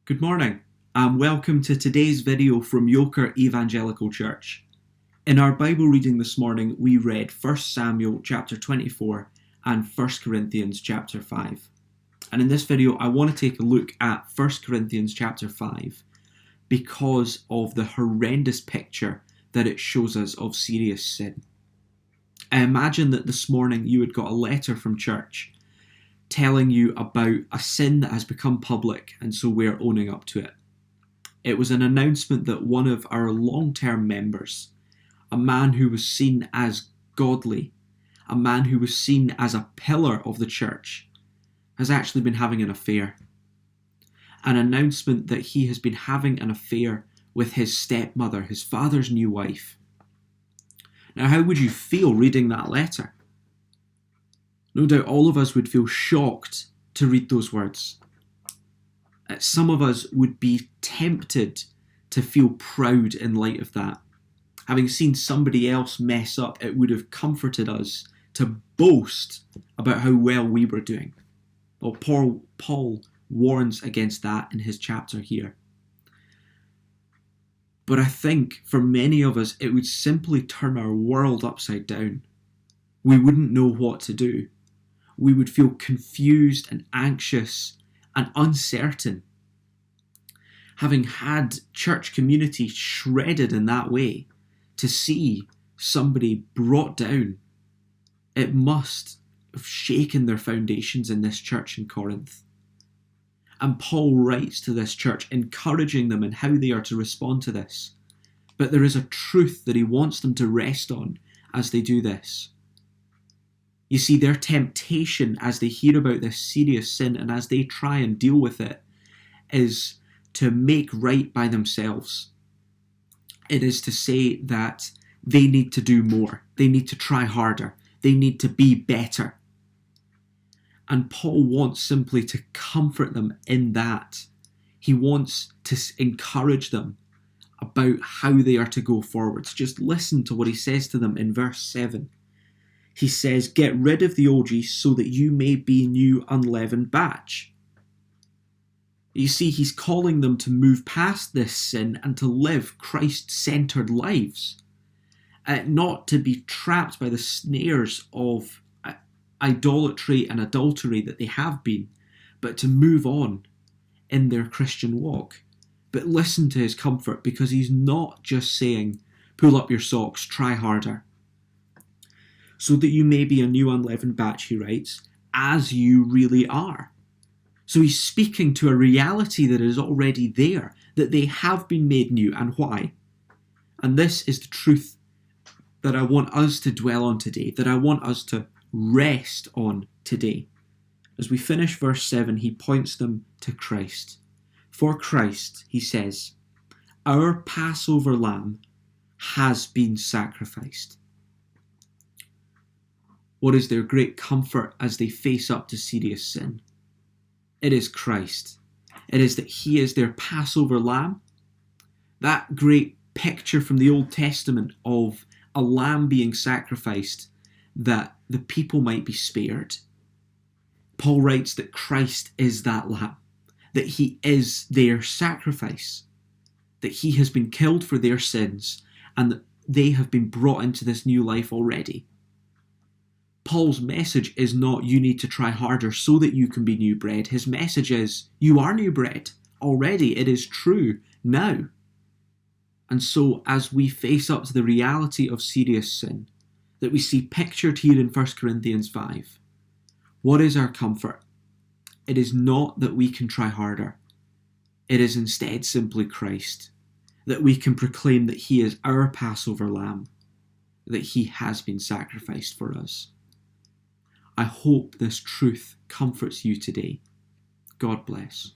Good morning, and welcome to today's video from Yoker Evangelical Church. In our Bible reading this morning, we read 1 Samuel chapter 24 and 1 Corinthians chapter 5. And in this video, I want to take a look at 1 Corinthians chapter 5 because of the horrendous picture that it shows us of serious sin. I imagine that this morning you had got a letter from church telling you about a sin that has become public, and so we're owning up to it. It was an announcement that one of our long-term members, a man who was seen as godly, a man who was seen as a pillar of the church, has actually been having an affair. An announcement that he has been having an affair with his stepmother, his father's new wife. Now, how would you feel reading that letter? No doubt all of us would feel shocked to read those words. Some of us would be tempted to feel proud in light of that. Having seen somebody else mess up, it would have comforted us to boast about how well we were doing. Well, Paul warns against that in his chapter here. But I think for many of us, it would simply turn our world upside down. We wouldn't know what to do. We would feel confused and anxious and uncertain. Having had church community shredded in that way, to see somebody brought down, it must have shaken their foundations in this church in Corinth. And Paul writes to this church, encouraging them in how they are to respond to this. But there is a truth that he wants them to rest on as they do this. You see, their temptation as they hear about this serious sin and as they try and deal with it is to make right by themselves. It is to say that they need to do more. They need to try harder. They need to be better. And Paul wants simply to comfort them in that. He wants to encourage them about how they are to go forwards. Just listen to what he says to them in verse 7. He says, get rid of the old yeast so that you may be new unleavened batch. You see, he's calling them to move past this sin and to live Christ-centered lives. Not to be trapped by the snares of idolatry and adultery that they have been, but to move on in their Christian walk. But listen to his comfort, because he's not just saying, pull up your socks, try harder. So that you may be a new unleavened batch, he writes, as you really are. So he's speaking to a reality that is already there, that they have been made new, and why. And this is the truth that I want us to dwell on today, that I want us to rest on today. As we finish verse 7, he points them to Christ. For Christ, he says, our Passover lamb has been sacrificed. What is their great comfort as they face up to serious sin? It is Christ. It is that he is their Passover lamb. That great picture from the Old Testament of a lamb being sacrificed that the people might be spared. Paul writes that Christ is that lamb, that he is their sacrifice, that he has been killed for their sins, and that they have been brought into this new life already. Paul's message is not you need to try harder so that you can be new bread. His message is you are new bread already. It is true now. And so as we face up to the reality of serious sin that we see pictured here in 1 Corinthians 5, what is our comfort? It is not that we can try harder. It is instead simply Christ, that we can proclaim that he is our Passover lamb, that he has been sacrificed for us. I hope this truth comforts you today. God bless.